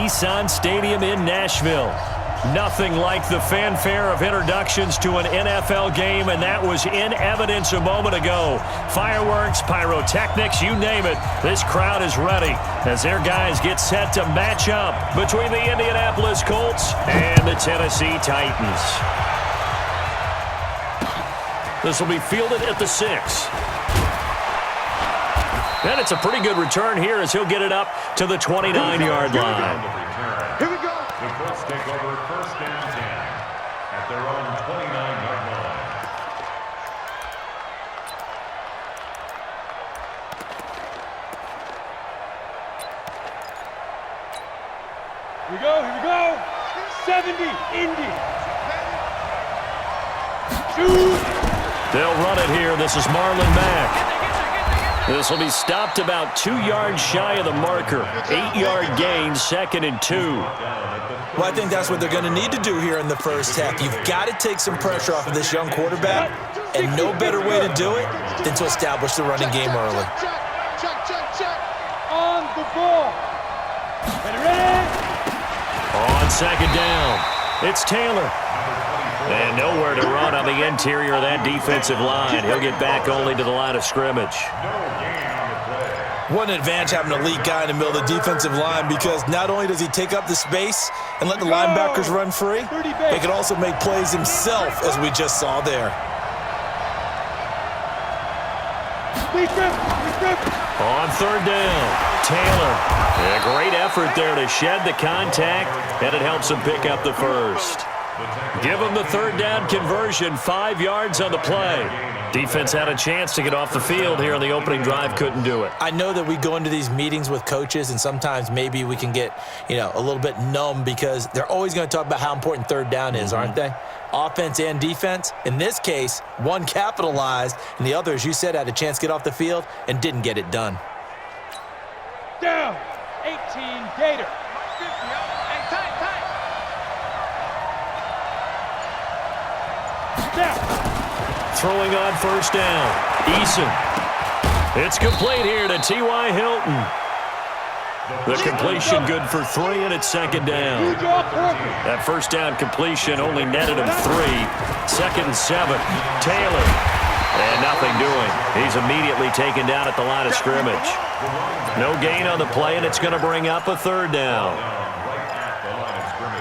Nissan Stadium in Nashville. Nothing like the fanfare of introductions to an NFL game, and that was in evidence a moment ago. Fireworks, pyrotechnics, you name it. This crowd is ready as their guys get set to match up between the Indianapolis Colts and the Tennessee Titans. This will be fielded at the 6. And it's a pretty good return here as he'll get it up to the 29-yard line. Here we go. The Colts take over first and 10 at their own 29-yard line. Here we go. 70, Indy. Shoot. They'll run it here. This is Marlon Mack. This will be stopped about 2 yards shy of the marker. 8-yard gain, 2nd and 2. Well, I think that's what they're going to need to do here in the first half. You've got to take some pressure off of this young quarterback, and no better way to do it than to establish the running game early. Check. On the ball. Ready. On 2nd down, it's Taylor. And nowhere to run on the interior of that defensive line. He'll get back only to the line of scrimmage. What an advantage having an elite guy in the middle of the defensive line, because not only does he take up the space and let the linebackers run free, he can also make plays himself, as we just saw there. On 3rd down, Taylor. A great effort there to shed the contact, and it helps him pick up the first. Give him the 3rd down conversion, 5 yards on the play. Defense had a chance to get off the field here on the opening drive, couldn't do it. I know that we go into these meetings with coaches, and sometimes maybe we can get, a little bit numb, because they're always going to talk about how important 3rd down is, aren't they? Offense and defense. In this case, one capitalized, and the other, as you said, had a chance to get off the field and didn't get it done. Down, 18, Gator. Throwing on 1st down, Eason. It's complete here to T.Y. Hilton. The completion good for 3, and it's 2nd down. That 1st down completion only netted him 3. 2nd and 7, Taylor. And nothing doing. He's immediately taken down at the line of scrimmage. No gain on the play, and it's going to bring up a 3rd down.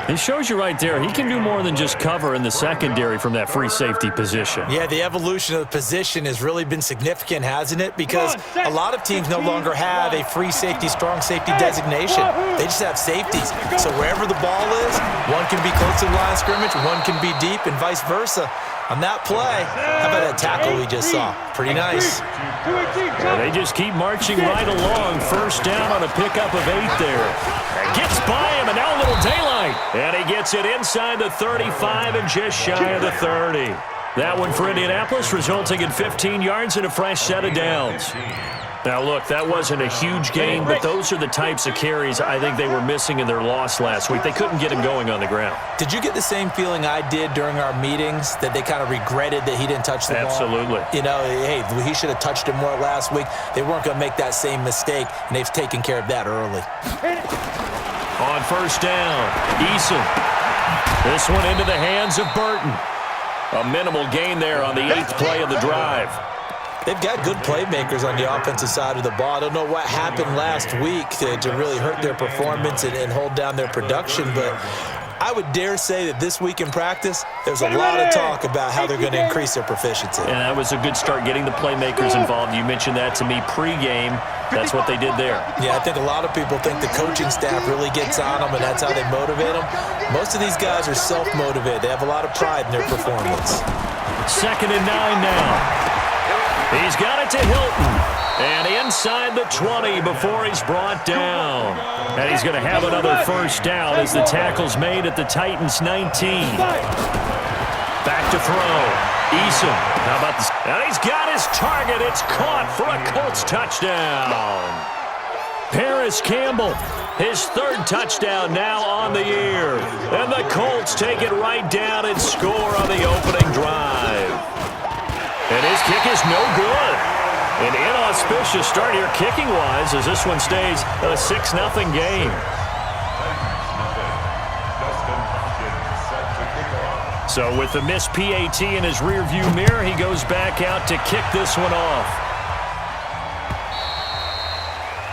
It shows you right there, he can do more than just cover in the secondary from that free safety position. Yeah, the evolution of the position has really been significant, hasn't it? Because a lot of teams no longer have a free safety, strong safety designation. They just have safeties. So wherever the ball is, one can be close to the line of scrimmage, one can be deep, and vice versa. On that play, how about that tackle we just saw? Pretty nice. Yeah, they just keep marching right along. 1st down on a pickup of 8 there. Gets by him, and now a little daylight. And he gets it inside the 35 and just shy of the 30. That one for Indianapolis, resulting in 15 yards and a fresh set of downs. Now, look, that wasn't a huge gain, but those are the types of carries I think they were missing in their loss last week. They couldn't get him going on the ground. Did you get the same feeling I did during our meetings, that they kind of regretted that he didn't touch the ball? Absolutely. Hey, he should have touched it more last week. They weren't going to make that same mistake, and they've taken care of that early. On 1st down, Eason. This one into the hands of Burton. A minimal gain there on the 8th play of the drive. They've got good playmakers on the offensive side of the ball. I don't know what happened last week to really hurt their performance and hold down their production, but I would dare say that this week in practice, there's a lot of talk about how they're going to increase their proficiency. And that was a good start, getting the playmakers involved. You mentioned that to me pregame. That's what they did there. Yeah, I think a lot of people think the coaching staff really gets on them, and that's how they motivate them. Most of these guys are self-motivated. They have a lot of pride in their performance. 2nd and 9 now. He's got it to Hilton. And inside the 20 before he's brought down. And he's going to have another 1st down as the tackle's made at the Titans' 19. Back to throw. Eason. How about this? And he's got his target. It's caught for a Colts touchdown. Paris Campbell, his 3rd touchdown now on the year. And the Colts take it right down and score on the opening drive. And his kick is no good. An inauspicious start here kicking-wise as this one stays a 6-0 game. So with the missed PAT in his rearview mirror, he goes back out to kick this one off.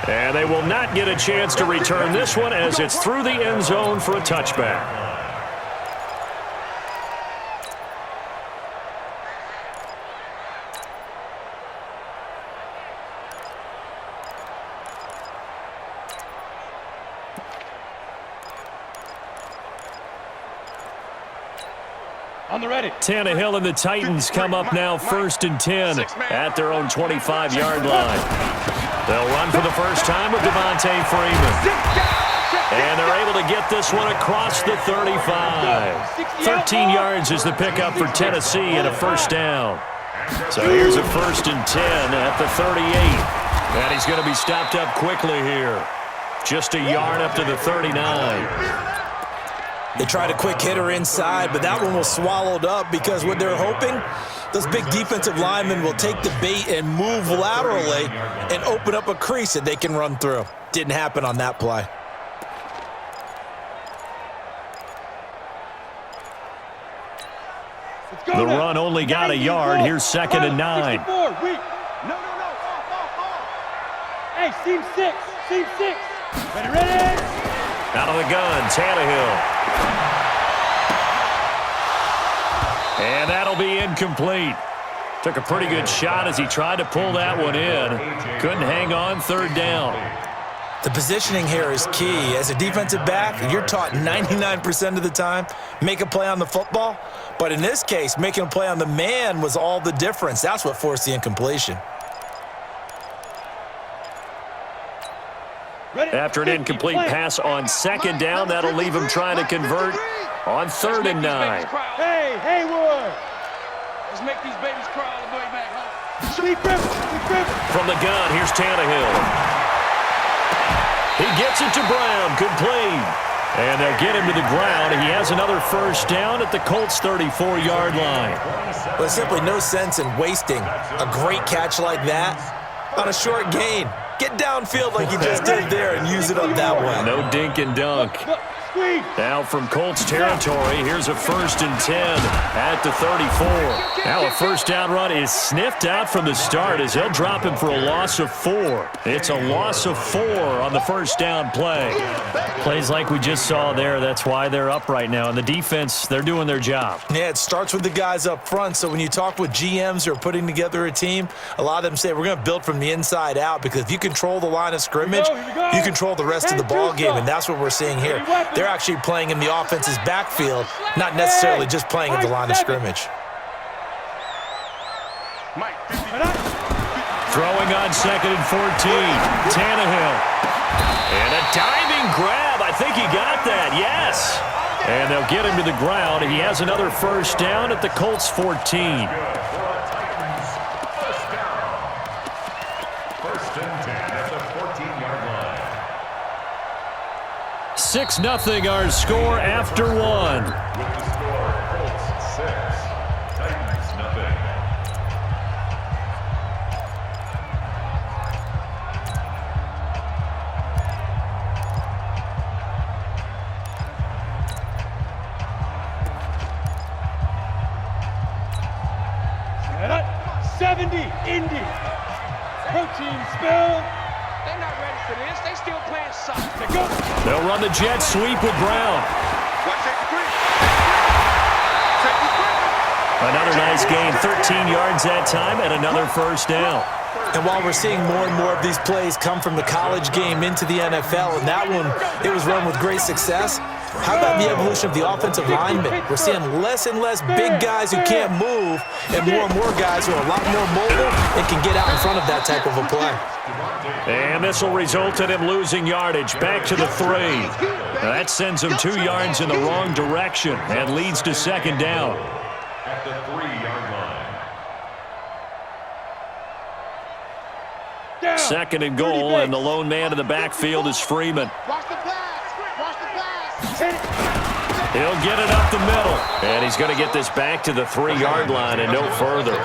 And they will not get a chance to return this one as it's through the end zone for a touchback. On the ready. Tannehill and the Titans come up now 1st and 10 at their own 25-yard line. They'll run for the first time with Devontae Freeman. And they're able to get this one across the 35. 13 yards is the pickup for Tennessee and a first down. So here's a 1st and 10 at the 38. And he's going to be stopped up quickly here. Just a yard up to the 39. They tried a quick hitter inside, but that one was swallowed up because what they're hoping, those big defensive linemen will take the bait and move laterally and open up a crease that they can run through. Didn't happen on that play. The run only got a yard. Here's 2nd and 9. Hey, seam 6. Seam 6. Ready. Out of the gun, Tannehill. And that'll be incomplete. Took a pretty good shot as he tried to pull that one in. Couldn't hang on, 3rd down. The positioning here is key. As a defensive back, you're taught 99% of the time, make a play on the football. But in this case, making a play on the man was all the difference. That's what forced the incompletion. After an incomplete pass on 2nd down, that'll leave him trying to convert on 3rd and 9. Hey, Haywood! Let's make these babies cry all the way back home. Sweet river. From the gun, here's Tannehill. He gets it to Brown, complete. And they'll get him to the ground. He has another first down at the Colts' 34-yard line. There's simply no sense in wasting a great catch like that on a short gain. Get downfield like you just did there and use it up that way. No dink and dunk. Now from Colts territory, here's a 1st and 10 at the 34. Now a first down run is sniffed out from the start as they'll drop him for a loss of 4. It's a loss of 4 on the first down play. Plays like we just saw there, that's why they're up right now. And the defense, they're doing their job. Yeah, it starts with the guys up front. So when you talk with GMs who are putting together a team, a lot of them say we're going to build from the inside out because if you control the line of scrimmage, you control the rest of the ball game, and that's what we're seeing here. They're actually playing in the offense's backfield, not necessarily just playing at the line of scrimmage. Throwing on 2nd and 14. Tannehill. And a diving grab. I think he got that. Yes. And they'll get him to the ground. He has another first down at the Colts' 14. First and 10 at the 14-yard line. 6-0 our score after 1. With the score, Colts 6, Titans nothing. Set up. 70, Indy. Protein spill. They're not ready for this. They still playing soccer. Go. They'll run the jet sweep with Brown. Another nice gain, 13 yards that time, and another first down. And while we're seeing more and more of these plays come from the college game into the NFL, and that one, it was run with great success, how about the evolution of the offensive linemen? We're seeing less and less big guys who can't move and more guys who are a lot more mobile and can get out in front of that type of a play. And this will result in him losing yardage back to the 3. That sends him 2 yards in the wrong direction and leads to 2nd down. At the 3-yard line. 2nd and goal, and the lone man in the backfield is Freeman. Watch the pass. Watch the pass. He'll get it up the middle, and he's going to get this back to the 3-yard line and no further.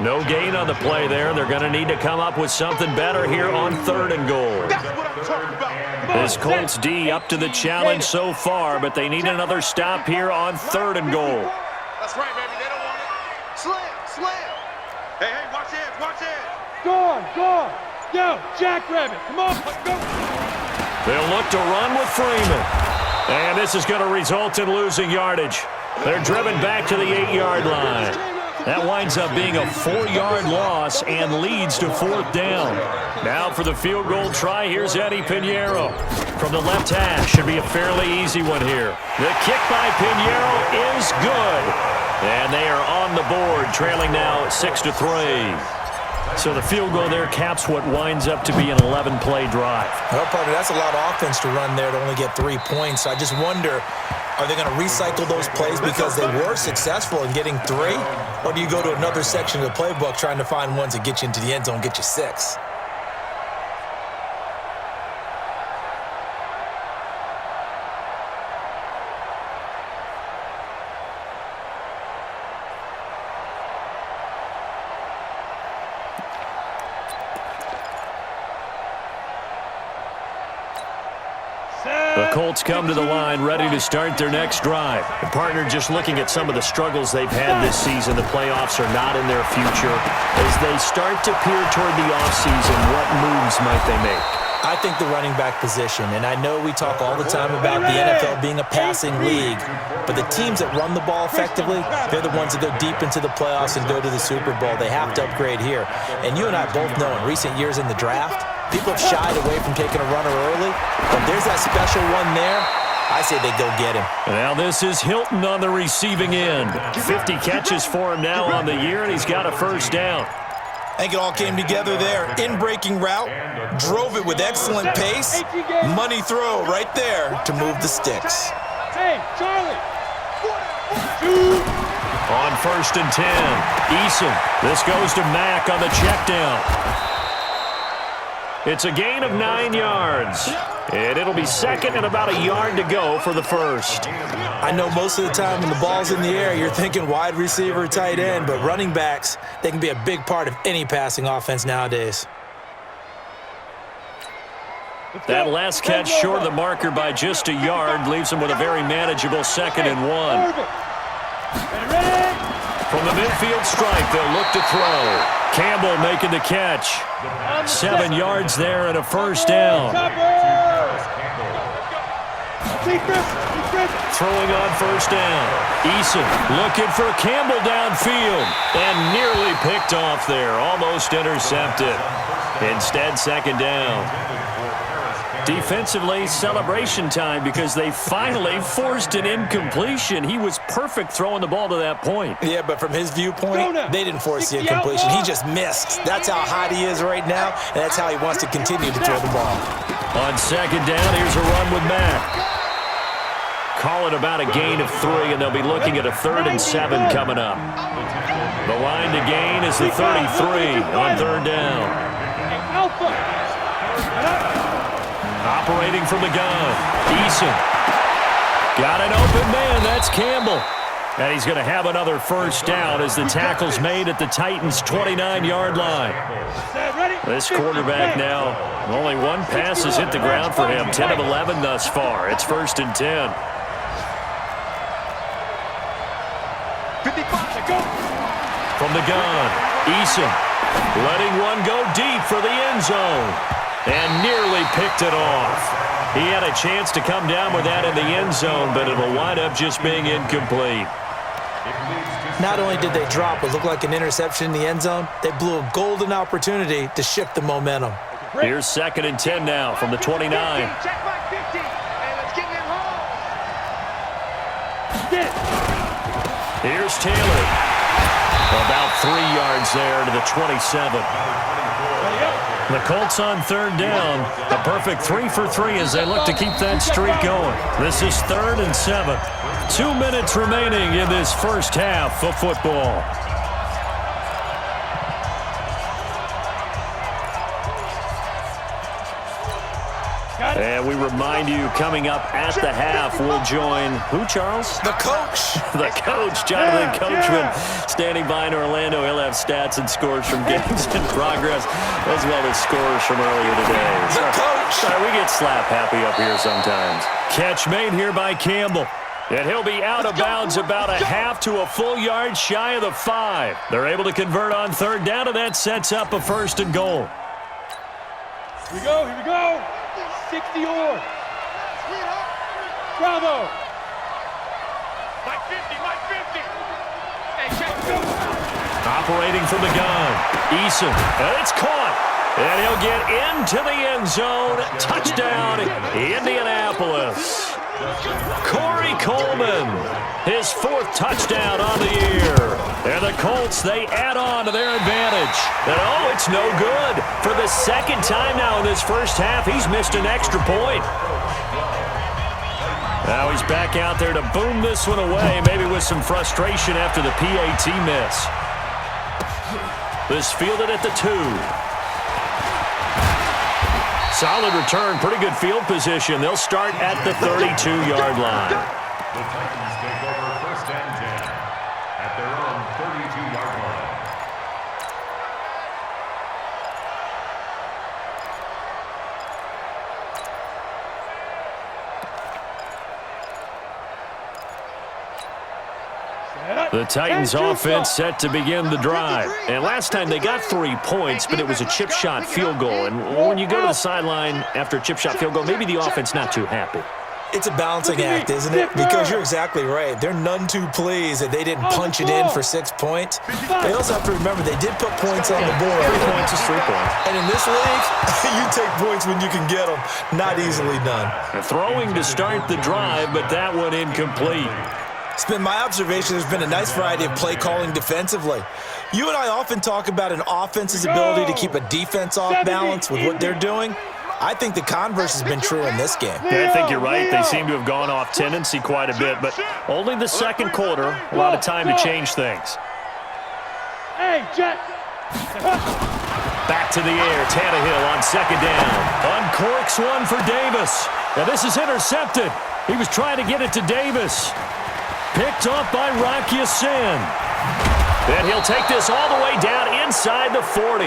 No gain on the play there. They're going to need to come up with something better here on 3rd and goal. That's what I'm talking about. This Colts D up to the challenge so far, but they need another stop here on 3rd and goal. That's right, baby. They don't want it. Slam. Hey, watch it. Gone. Yo, Jackrabbit, come on, go. They'll look to run with Freeman. And this is going to result in losing yardage. They're driven back to the 8-yard line. That winds up being a 4-yard loss and leads to 4th down. Now for the field goal try, here's Eddie Pinheiro. From the left hash, should be a fairly easy one here. The kick by Pinheiro is good. And they are on the board, trailing now 6-3. So the field goal there caps what winds up to be an 11-play drive. Well, partner, that's a lot of offense to run there to only get 3 points. I just wonder, are they going to recycle those plays because they were successful in getting 3? Or do you go to another section of the playbook trying to find ones that get you into the end zone, get you 6? The Colts come to the line ready to start their next drive. The partner just looking at some of the struggles they've had this season. The playoffs are not in their future. As they start to peer toward the offseason, what moves might they make? I think the running back position, and I know we talk all the time about the NFL being a passing league, but the teams that run the ball effectively, they're the ones that go deep into the playoffs and go to the Super Bowl. They have to upgrade here. And you and I both know in recent years in the draft, people have shied away from taking a runner early, but there's that special one there. I say they go get him. Now this is Hilton on the receiving end. 50 catches for him now on the year, and he's got a first down. I think it all came together there. In-breaking route, drove it with excellent pace. Money throw right there to move the sticks. Hey, Charlie. On 1st and 10, Eason. This goes to Mack on the check down. It's a gain of 9 yards. And it'll be second and about a yard to go for the first. I know most of the time when the ball's in the air, you're thinking wide receiver, tight end, but running backs, they can be a big part of any passing offense nowadays. That last catch short of the marker by just a yard leaves him with a very manageable 2nd and 1. From the midfield stripe, they'll look to throw. Campbell making the catch. 7 yards there and a first down. Throwing on 1st down. Eason looking for Campbell downfield and nearly picked off there. Almost intercepted. Instead, 2nd down. Defensively, celebration time because they finally forced an incompletion. He was perfect throwing the ball to that point. Yeah, but from his viewpoint, they didn't force the incompletion. He just missed. That's how hot he is right now, and that's how he wants to continue to throw the ball. On 2nd down, here's a run with Mack. Call it about a gain of 3, and they'll be looking at a 3rd and 7 coming up. The line to gain is the 33 on 3rd down. Operating from the gun, Eason. Got an open man, that's Campbell. And he's going to have another first down as the tackle's made at the Titans' 29-yard line. This quarterback now, only one pass has hit the ground for him, 10 of 11 thus far. It's 1st and 10. From the gun, Eason letting one go deep for the end zone. And nearly picked it off. He had a chance to come down with that in the end zone, but it'll wind up just being incomplete. Not only did they drop what looked like an interception in the end zone, they blew a golden opportunity to shift the momentum. Here's 2nd and 10 now from the 29. Check back 50, and let's get him home. Here's Taylor. About 3 yards there to the 27. The Colts on 3rd down. A perfect 3 for 3 as they look to keep that streak going. This is 3rd and 7. 2 minutes remaining in this first half of football. And we remind you, coming up at the half, we'll join who, Charles? The coach. The coach, Jonathan Coachman, standing by in Orlando. He'll have stats and scores from games in progress, as well as scores from earlier today. The coach. Sorry, we get slap happy up here sometimes. Catch made here by Campbell. And he'll be out of bounds about a half to a full yard shy of the 5. They're able to convert on third down, and that sets up a 1st and goal. Here we go, here we go. 60 or. Bravo. Mike 50, Mike 50. Hey, check. Operating from the gun. Eason, and it's caught. And he'll get into the end zone. Touchdown, Indianapolis. Corey Coleman, his 4th touchdown on the year. And the Colts, they add on to their advantage. And oh, it's no good. For the 2nd time now in this first half, he's missed an extra point. Now he's back out there to boom this one away, maybe with some frustration after the PAT miss. This fielded at the 2. Solid return, pretty good field position. They'll start at the 32-yard line. The Titans take over 1st and 10 at their own 32-yard line. The Titans offense set to begin the drive. And last time they got 3 points, but it was a chip shot field goal. And when you go to the sideline after a chip shot field goal, maybe the offense not too happy. It's a balancing act, isn't it? Because you're exactly right. They're none too pleased that they didn't punch it in for 6 points. They also have to remember they did put points on the board. 3 points is 3 points. And in this league, you take points when you can get them. Not easily done. Throwing to start the drive, but that one incomplete. It's been my observation there's been a nice variety of play calling defensively. You and I often talk about an offense's ability to keep a defense off balance with what they're doing. I think the converse has been true in this game. Yeah, I think you're right. They seem to have gone off tendency quite a bit, but only the 2nd quarter, a lot of time to change things. Hey, Jet. Back to the air, Tannehill on 2nd down. Uncorks one for Davis. Now this is intercepted. He was trying to get it to Davis. Picked off by Rock Ya-Sin. And he'll take this all the way down inside the 40.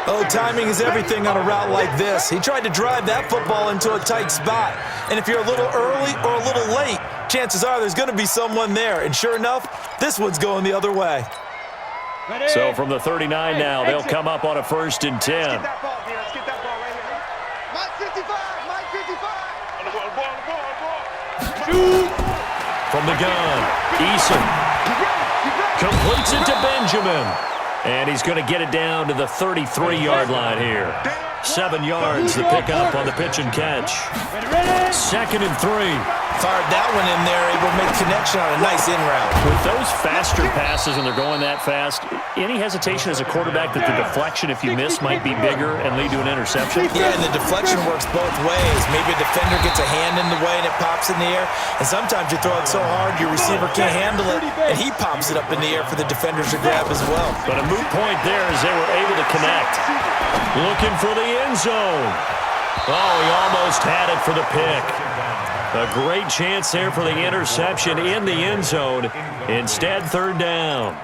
Oh, timing is everything on a route like this. He tried to drive that football into a tight spot. And if you're a little early or a little late, chances are there's going to be someone there. And sure enough, this one's going the other way. So from the 39 now, they'll come up on a 1st and 10. Let's get that ball right here. Mike 55, Mike 55. On the ball. Shoot. From the gun, Eason completes it to Benjamin. And he's going to get it down to the 33-yard line here. 7 yards to pick up on the pitch and catch. 2nd and 3. Fired that one in there, able to make connection on a nice in route. With those faster passes and they're going that fast, any hesitation as a quarterback that the deflection, if you miss, might be bigger and lead to an interception? Yeah, and the deflection works both ways. Maybe a defender gets a hand in the way and it pops in the air. And sometimes you throw it so hard your receiver can't handle it, and he pops it up in the air for the defenders to grab as well. But a moot point there as they were able to connect. Looking for the end zone. Oh, he almost had it for the pick. A great chance there for the interception in the end zone. Instead, 3rd down.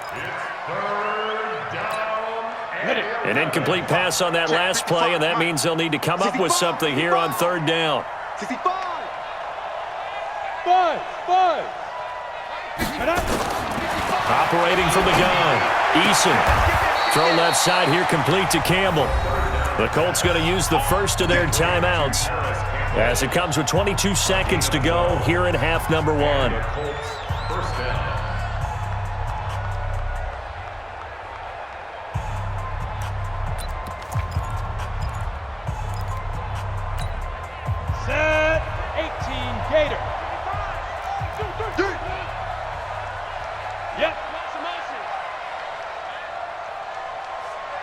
An incomplete pass on that last play, and that means they'll need to come up with something here on 3rd down. 65. 5. Operating from the gun. Eason. Throw left side here, complete to Campbell. The Colts going to use the first of their timeouts as it comes with 22 seconds to go here in half number 1. Set. 18 Gator. Yep.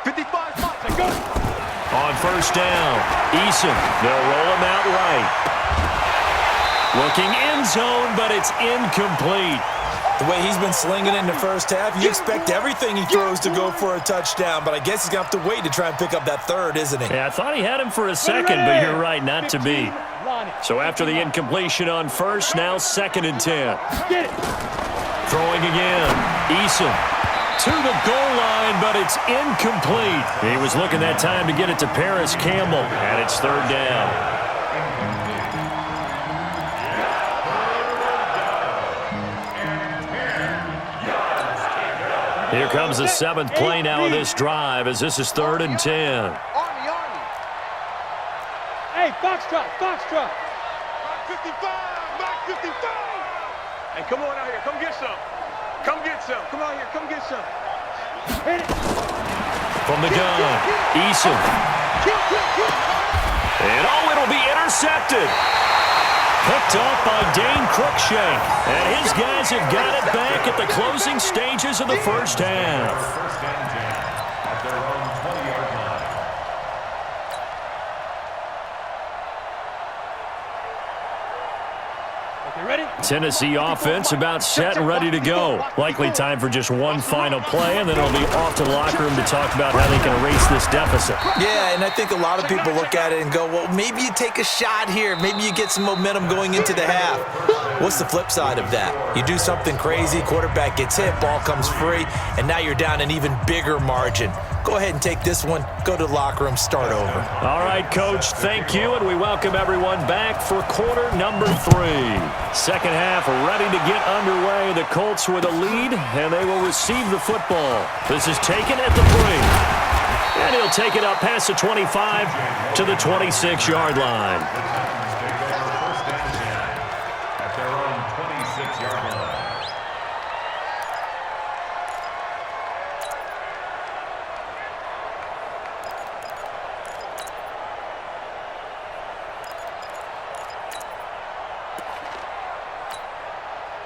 55 spots. Go. On 1st down, Eason. They'll roll him out right. Looking end zone, but it's incomplete. The way he's been slinging in the first half, you expect everything he throws to go for a touchdown, but I guess he's going to have to wait to try and pick up that 3rd, isn't he? Yeah, I thought he had him for a second, but you're right, not to be. So after the incompletion on 1st, now 2nd and 10. Get it. Throwing again, Eason. To the goal line, but it's incomplete. He was looking that time to get it to Paris Campbell, and it's 3rd down. Here comes the 7th play now of this drive as this is 3rd and 10. Army. Hey, foxtrot, foxtrot. Mike 55, Mike 55. Hey, come on out here. Come get some. Come get some. Come out here. Come get some. Hit it. From the gun, Eason. And it'll be intercepted. Picked off by Dane Cruikshank. And his guys have got it back at the closing stages of the first half. First and 10 at their own 20-yard line. Okay, ready? Tennessee offense about set and ready to go. Likely time for just one final play, and then it'll be off to the locker room to talk about how they can erase this deficit. Yeah, and I think a lot of people look at it and go, well, maybe you take a shot here. Maybe you get some momentum going into the half. What's the flip side of that? You do something crazy, quarterback gets hit, ball comes free, and now you're down an even bigger margin. Go ahead and take this one, go to the locker room, start over. All right, Coach, thank you, and we welcome everyone back for quarter number 3. Second half ready to get underway. The Colts with a lead, and they will receive the football. This is taken at the 3. And he'll take it up past the 25 to the 26-yard line. First and 10 at their own 26-yard line.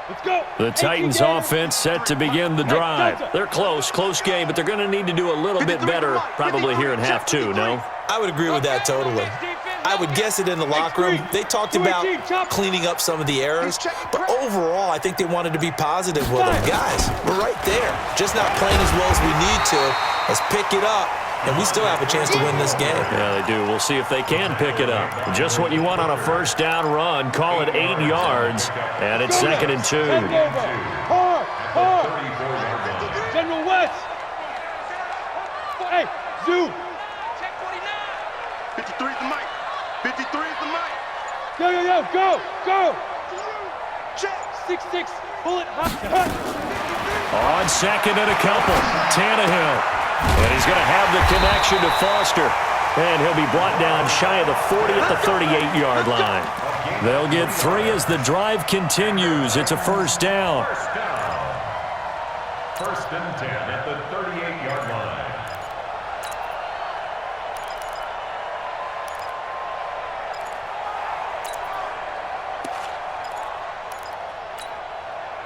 Let's go. The Titans offense set to begin the drive. They're close game, but they're going to need to do a little bit better probably here in half 2, no? I would agree with that totally. I would guess it in the locker room. They talked about cleaning up some of the errors, but overall, I think they wanted to be positive with them. Guys, we're right there. Just not playing as well as we need to. Let's pick it up, and we still have a chance to win this game. Yeah, they do. We'll see if they can pick it up. Just what you want on a first down run. Call it 8 yards, and it's 2nd and 2. Hard. General West. Hey, Zoo. Check 49. 53 is the mic. 53 is the mic. Yo, go. Check. 6-6, bullet, hot. On 2nd and a couple, Tannehill. And he's going to have the connection to Foster. And he'll be brought down shy of the 40 at the 38-yard line. They'll get 3 as the drive continues. It's a first down. First and 10 at the 38-yard line.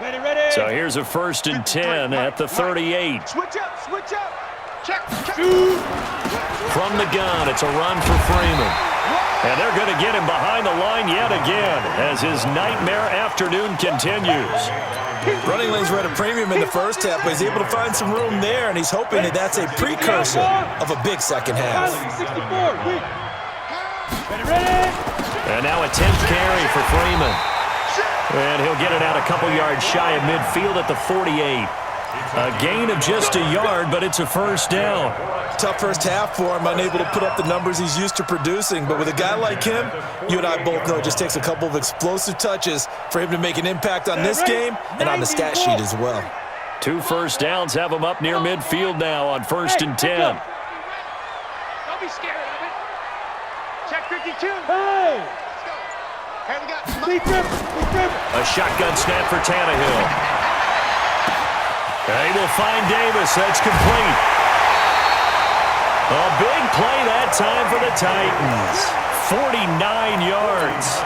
Ready. So here's a first and 10 at the 38. Switch up. Check. From the gun, it's a run for Freeman. And they're going to get him behind the line yet again as his nightmare afternoon continues. Running lanes were at a premium in the first half, but he's able to find some room there, and he's hoping that that's a precursor of a big second half. 64, ready. And now a 10th carry for Freeman. And he'll get it out a couple yards shy of midfield at the 48. A gain of just a yard, but it's a first down. Tough first half for him, unable to put up the numbers he's used to producing. But with a guy like him, you and I both know it just takes a couple of explosive touches for him to make an impact on this game and on the stat sheet as well. 2 first downs have him up near midfield now on 1st and 10. Don't be scared of it. Check 52. Hey. Let's go. Hey, we got A shotgun snap for Tannehill. They will find Davis. That's complete. A big play that time for the Titans. 49 yards.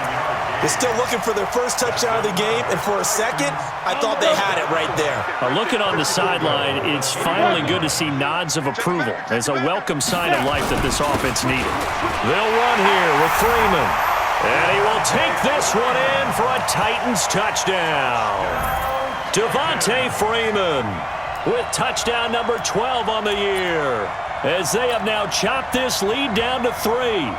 They're still looking for their first touchdown of the game, and for a second, I thought they had it right there. Looking on the sideline, it's finally good to see nods of approval as a welcome sign of life that this offense needed. They'll run here with Freeman. And he will take this one in for a Titans touchdown. Devontae Freeman with touchdown number 12 on the year as they have now chopped this lead down to 3.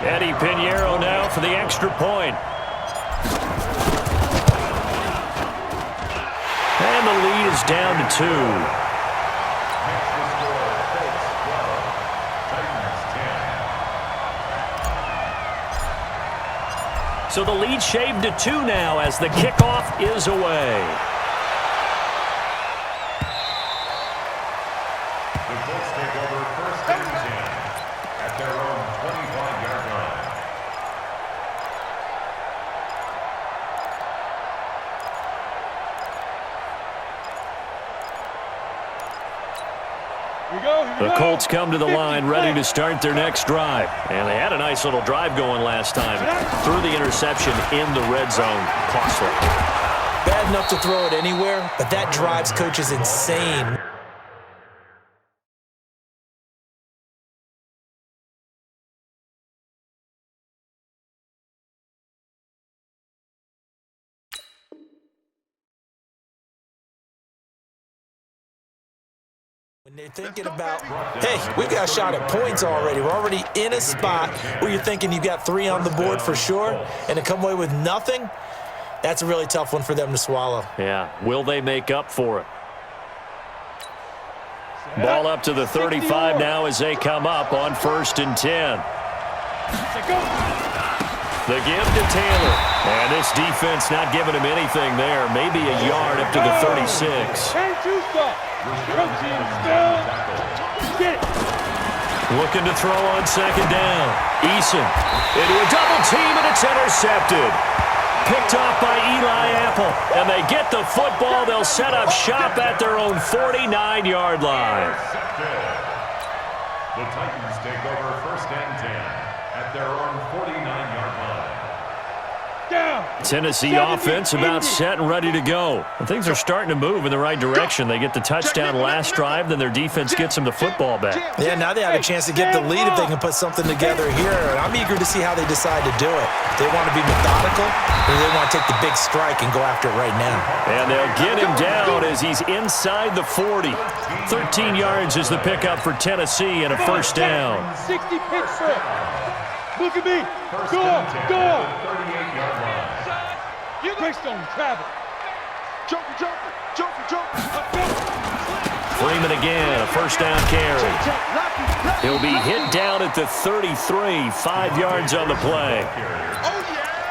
Eddie Pinheiro now for the extra point. And the lead is down to 2. So the lead shaved to 2 now as the kickoff is away. The Colts come to the line ready to start their next drive. And they had a nice little drive going last time. Threw the interception in the red zone. Costly. Bad enough to throw it anywhere, but that drives coaches insane. When they're thinking about, hey, we've got a shot at points already. We're already in a spot where you're thinking you've got 3 on the board for sure, and to come away with nothing, that's a really tough one for them to swallow. Yeah, will they make up for it? Ball up to the 35 now as they come up on 1st and 10. The give to Taylor. And this defense not giving him anything there. Maybe a yard up to the 36. Looking to throw on 2nd down. Eason into a double team, and it's intercepted. Picked off by Eli Apple. And they get the football. They'll set up shop at their own 49-yard line. The Titans take over 1st and 10 at their own 49-yard line. Tennessee offense about set and ready to go. And things are starting to move in the right direction. They get the touchdown last drive, then their defense gets them the football back. Yeah, now they have a chance to get the lead if they can put something together here. And I'm eager to see how they decide to do it. They want to be methodical, or they want to take the big strike and go after it right now. And they'll get him down as he's inside the 40. 13 yards is the pickup for Tennessee and a 1st down. 60 picks for it. Look at me. Go, go. 38-yard line. Greystone, travel. Joker. Freeman again, a 1st down carry. He'll be hit down at the 33, 5 yards on the play.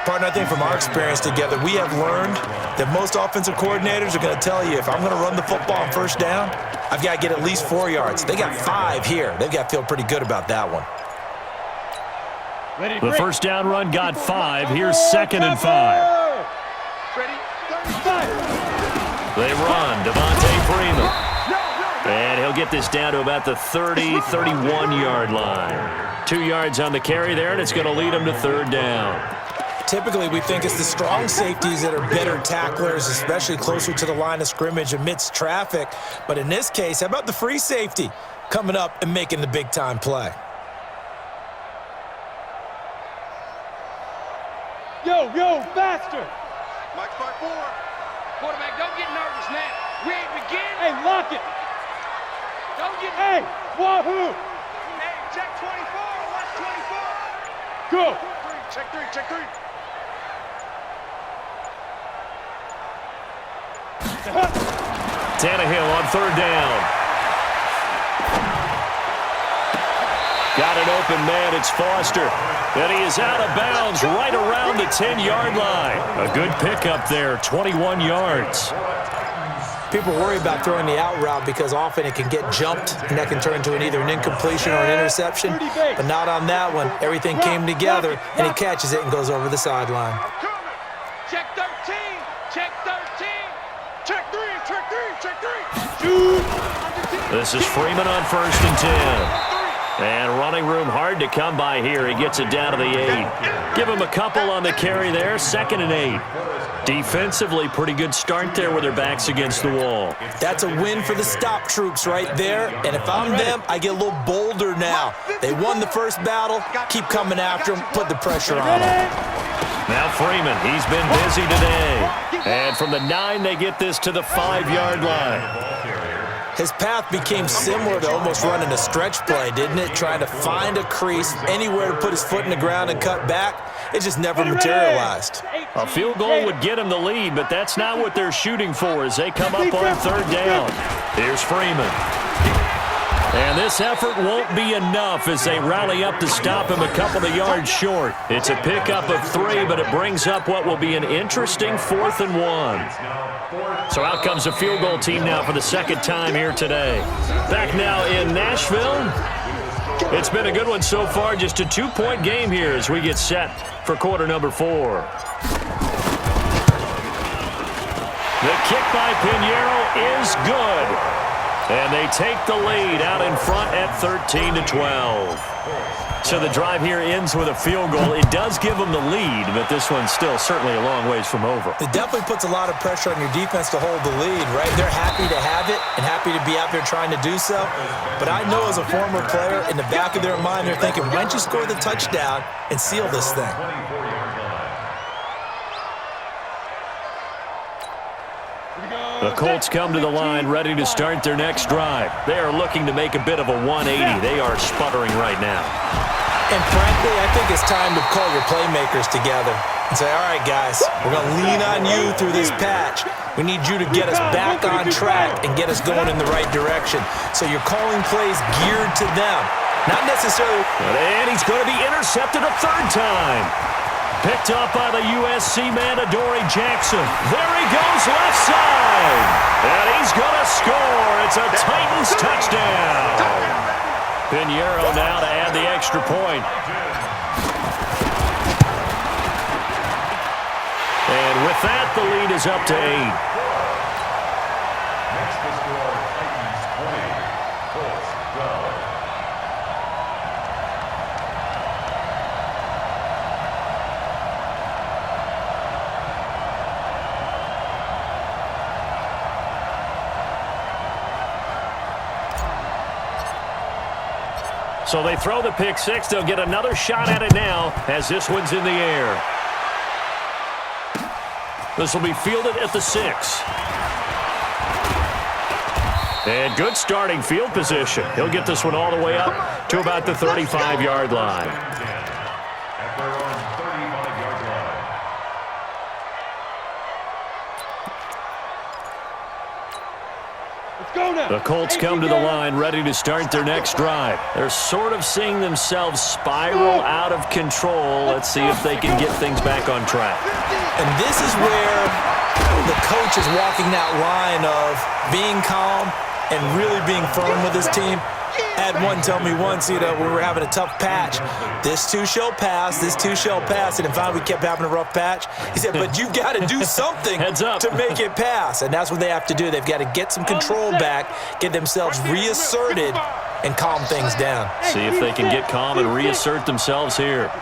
Partner, I think from our experience together, we have learned that most offensive coordinators are going to tell you, if I'm going to run the football on 1st down, I've got to get at least 4 yards. They got 5 here. They've got to feel pretty good about that one. The 1st down run got 5. Here's 2nd and 5. They run. Devontae Freeman. And he'll get this down to about the 30, 31-yard line. 2 yards on the carry there, and it's going to lead them to 3rd down. Typically, we think it's the strong safeties that are better tacklers, especially closer to the line of scrimmage amidst traffic. But in this case, how about the free safety coming up and making the big-time play? Yo, faster. Mike 5-4. Quarterback, don't get nervous now. We ain't beginning. Hey, lock it. Don't get Hey, wahoo. Hey, check 24. Watch 24. Go. Check 3. Tannehill on 3rd down. Got an open man. It's Foster. And he is out of bounds right around the 10-yard line. A good pickup there, 21 yards. People worry about throwing the out route because often it can get jumped, and that can turn into either an incompletion or an interception. But not on that one. Everything came together, and he catches it and goes over the sideline. Check 13. Check 13. Check 3. This is Freeman on 1st and 10. And running room hard to come by here. He gets it down to the 8. Give him a couple on the carry there. 2nd and 8. Defensively, pretty good start there with their backs against the wall. That's a win for the stop troops right there. And if I'm them, I get a little bolder now. They won the first battle. Keep coming after them. Put the pressure on them. Now Freeman, he's been busy today. And from the 9, they get this to the 5-yard line. His path became similar to almost running a stretch play, didn't it? Trying to find a crease, anywhere to put his foot in the ground and cut back. It just never materialized. A field goal would get him the lead, but that's not what they're shooting for as they come up on 3rd down. Here's Freeman. And this effort won't be enough as they rally up to stop him a couple of yards short. It's a pickup of 3, but it brings up what will be an interesting 4th and 1. So out comes the field goal team now for the 2nd time here today. Back now in Nashville. It's been a good one so far. Just a 2-point game here as we get set for quarter number 4. The kick by Pinheiro is good. And they take the lead out in front at 13-12. So the drive here ends with a field goal. It does give them the lead, but this one's still certainly a long ways from over. It definitely puts a lot of pressure on your defense to hold the lead, right? They're happy to have it and happy to be out there trying to do so. But I know as a former player, in the back of their mind, they're thinking, why don't you score the touchdown and seal this thing? The Colts come to the line ready to start their next drive. They are looking to make a bit of a 180. They are sputtering right now. And frankly, I think it's time to call your playmakers together and say, all right, guys, we're going to lean on you through this patch. We need you to get us back on track and get us going in the right direction. So you're calling plays geared to them. Not necessarily. And he's going to be intercepted a third time. Picked up by the USC man, Adoree Jackson. There he goes left side. And he's going to score. It's a Titans touchdown. Pinheiro now to add the extra point. And with that, the lead is up to 8. Next to score, Titans 20, Colts 12. So they throw the pick six. They'll get another shot at it now as this one's in the air. This will be fielded at the 6. And good starting field position. He'll get this one all the way up to about the 35-yard line. At their own 35-yard line. Let's go now. The Colts come to the line ready to start their next drive. They're sort of seeing themselves spiral out of control. Let's see if they can get things back on track. And this is where the coach is walking that line of being calm and really being firm with his team. I had one tell me once, we were having a tough patch. This too shall pass, this too shall pass. And finally we kept having a rough patch. He said, but you've got to do something Heads up. to make it pass. And that's what they have to do. They've got to get some control back, get themselves reasserted, and calm things down. See if they can get calm and reassert themselves here.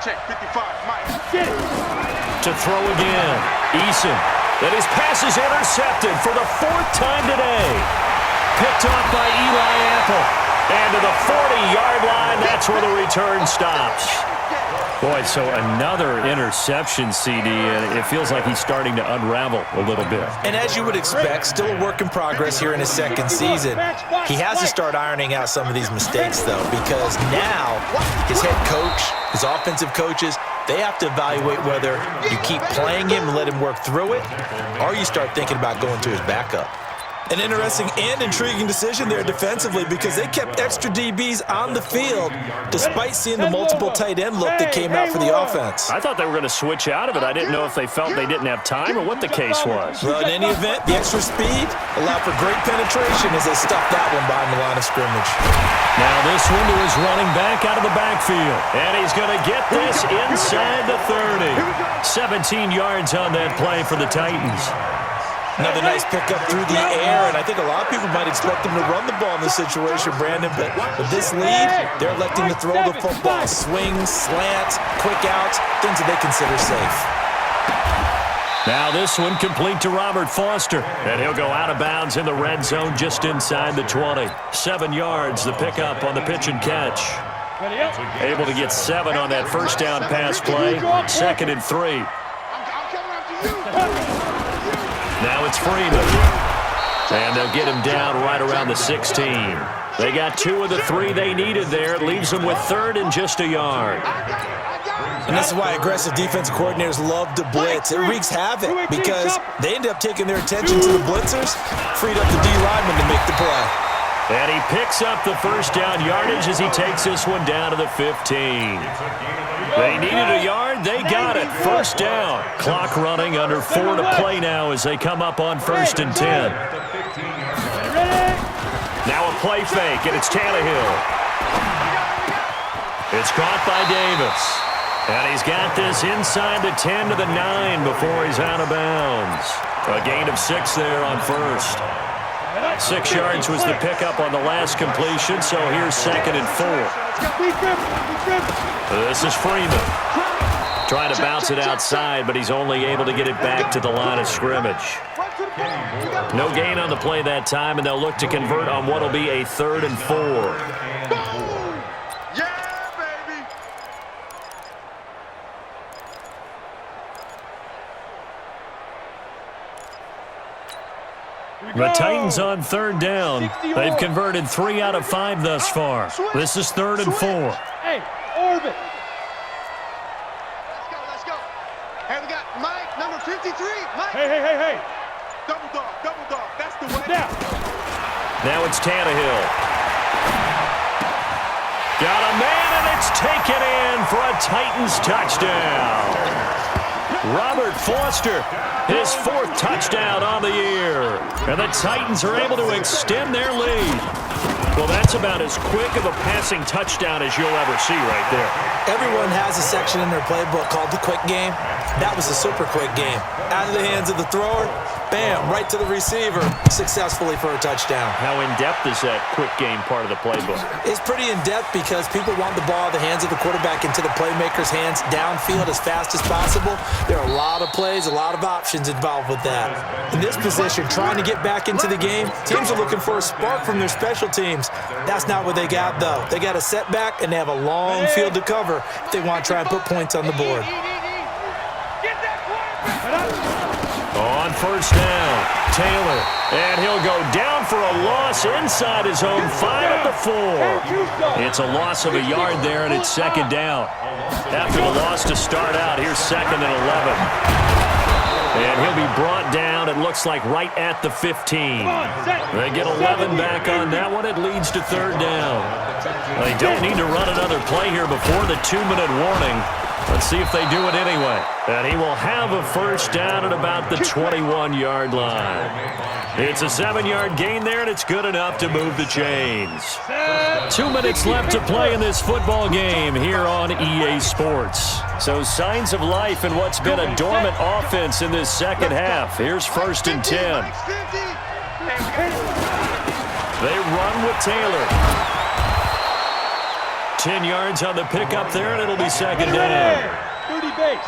Check 55, Mike. To throw again. Eason. And his pass is intercepted for the 4th time today. Picked off by Eli Apple. And to the 40-yard line, that's where the return stops. Boy, so another interception, CD, and it feels like he's starting to unravel a little bit. And as you would expect, still a work in progress here in his second season. He has to start ironing out some of these mistakes, though, because now his head coach, his offensive coaches, they have to evaluate whether you keep playing him and let him work through it, or you start thinking about going to his backup. An interesting and intriguing decision there defensively because they kept extra DBs on the field despite seeing the multiple tight end look that came out for the offense. I thought they were going to switch out of it. I didn't know if they felt they didn't have time or what the case was. Well, in any event, the extra speed allowed for great penetration as they stuffed that one behind the line of scrimmage. Now this one to his running back out of the backfield. And he's going to get this inside the 30. 17 yards on that play for the Titans. Another nice pickup through the air, and I think a lot of people might expect them to run the ball in this situation, Brandon, but with this lead, they're electing to throw the football. Swings, slants, quick outs, things that they consider safe. Now this one complete to Robert Foster, and he'll go out of bounds in the red zone just inside the 20. 7 yards, the pickup on the pitch and catch. Able to get 7 on that first down pass play. 2nd and 3. Now it's Freeman. And they'll get him down right around the 16. They got 2 of the 3 they needed there. It leaves them with 3rd and just a yard. And this is why aggressive defensive coordinators love to blitz. It wreaks havoc because they end up taking their attention to the blitzers, freed up the D lineman to make the play. And he picks up the first down yardage as he takes this one down to the 15. They needed a yard. They got it. First down. Clock running under 4 to play now as they come up on 1st and 10. Now a play fake, and it's Tannehill. It's caught by Davis. And he's got this inside the 10 to the 9 before he's out of bounds. A gain of 6 there on 1st. 6 yards was the pickup on the last completion, so here's 2nd and 4. This is Freeman. Trying to bounce it outside, but he's only able to get it back to the line of scrimmage. No gain on the play that time, and they'll look to convert on what will be a 3rd and 4. The Titans on 3rd down. They've converted 3 out of 5 thus far. This is 3rd and 4. Hey, orbit. Let's go. Hey, we got Mike, number 53. Mike. Hey. Double dog. That's the way. Now it's Tannehill. Got a man, and it's taken in for a Titans touchdown. Robert Foster, his 4th touchdown on the year. And the Titans are able to extend their lead. Well, that's about as quick of a passing touchdown as you'll ever see right there. Everyone has a section in their playbook called the quick game. That was a super quick game. Out of the hands of the thrower, bam, right to the receiver, successfully for a touchdown. How in-depth is that quick game part of the playbook? It's pretty in-depth because people want the ball in the hands of the quarterback into the playmaker's hands downfield as fast as possible. There are a lot of plays, a lot of options involved with that. In this position, trying to get back into the game, teams are looking for a spark from their special teams. That's not what they got, though. They got a setback, and they have a long field to cover if they want to try and put points on the board. On 1st down, Taylor, and he'll go down for a loss inside his own 5 at the 4. It's a loss of a yard there, and it's 2nd down. After the loss to start out, here's 2nd and 11. And he'll be brought down, it looks like, right at the 15. They get 11 back on that one. It leads to 3rd down. They don't need to run another play here before the 2-minute warning. Let's see if they do it anyway. And he will have a 1st down at about the 21-yard line. It's a 7-yard gain there, and it's good enough to move the chains. 2 minutes left to play in this football game here on EA Sports. So signs of life in what's been a dormant offense in this second half. Here's 1st and 10. They run with Taylor. 10 yards on the pickup there, and it'll be 2nd down. 30 base.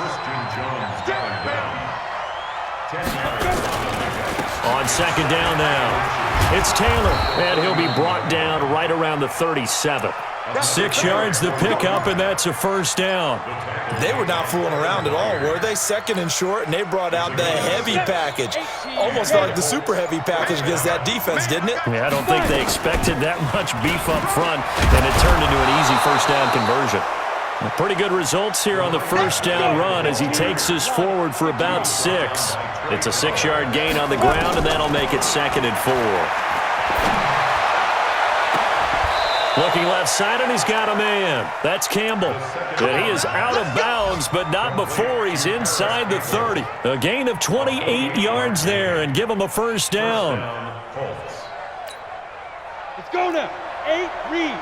On 2nd down now, it's Taylor, and he'll be brought down right around the 37. 6 yards the pickup, and that's a 1st down. They were not fooling around at all, were they? 2nd and short, and they brought out the heavy package. Almost like the super heavy package against that defense, didn't it? Yeah, I don't think they expected that much beef up front, and it turned into an easy 1st down conversion. Pretty good results here on the 1st down run as he takes us forward for about 6. It's a 6-yard gain on the ground, and that'll make it 2nd and 4. Looking left side, and he's got a man. That's Campbell. And he is out of bounds, but not before he's inside the 30. A gain of 28 yards there, and give him a 1st down. Let's go now. 8, read.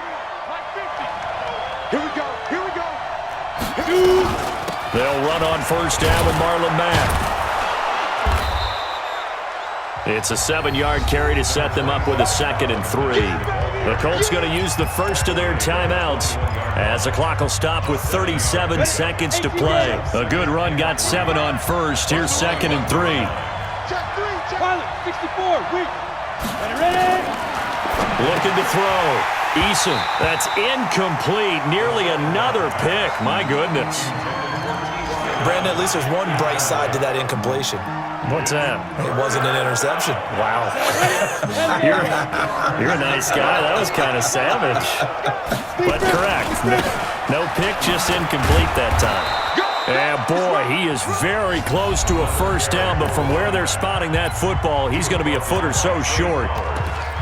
Here we go. They'll run on 1st down with Marlon Mack. It's a 7-yard carry to set them up with a 2nd and 3. The Colts going to use the first of their timeouts as the clock will stop with 37 seconds to play. A good run got 7 on 1st. Here's 2nd and 3. Pilot, 64, weak. Ready. Looking to throw. Eason, that's incomplete. Nearly another pick. My goodness. Brandon, at least there's one bright side to that incompletion. What's that? It wasn't an interception. Wow. you're a nice guy. That was kind of savage. But correct. No pick, just incomplete that time. And boy, he is very close to a 1st down, but from where they're spotting that football, he's going to be a foot or so short.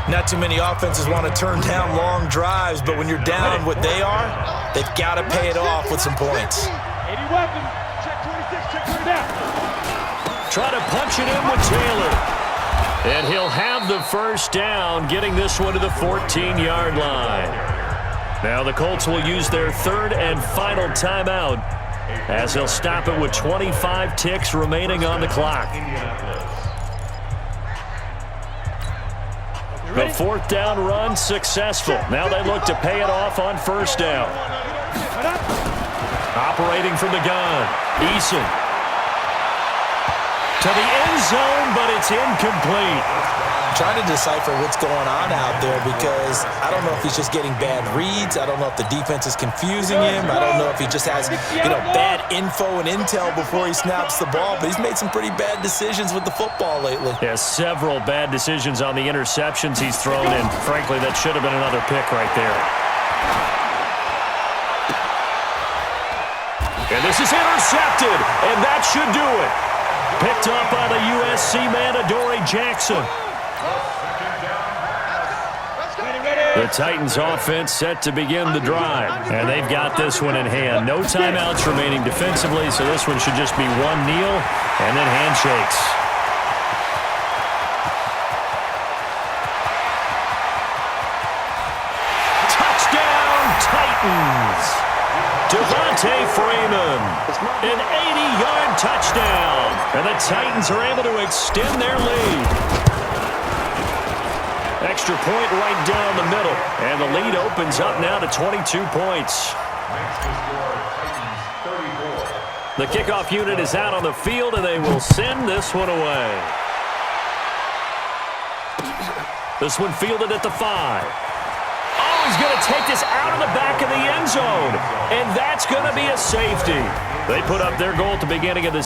Not too many offenses want to turn down long drives, but when you're down what they are, they've got to pay it off with some points. 80 weapon. Check 26, check 29. Try to punch it in with Taylor. And he'll have the 1st down, getting this one to the 14-yard line. Now the Colts will use their 3rd and final timeout as they'll stop it with 25 ticks remaining on the clock. The fourth down run successful. Now they look to pay it off on first down. Operating from the gun, Eason. To the end zone, but it's incomplete. Trying to decipher what's going on out there because I don't know if he's just getting bad reads. I don't know if the defense is confusing him. I don't know if he just has, bad info and intel before he snaps the ball. But he's made some pretty bad decisions with the football lately. Yeah, several bad decisions on the interceptions he's thrown in. Frankly, that should have been another pick right there. And this is intercepted, and that should do it. Picked up by the USC man, Adoree Jackson. The Titans offense set to begin the drive, and they've got this one in hand. No timeouts remaining defensively, so this one should just be one kneel and then handshakes. Touchdown, Titans! Devontae Freeman, an 80-yard touchdown, and the Titans are able to extend their lead. Extra point right down the middle, and the lead opens up now to 22 points. The kickoff unit is out on the field, and they will send this one away. This one fielded at the 5. Oh, he's going to take this out of the back of the end zone, and that's going to be a safety. They put up their goal at the beginning of the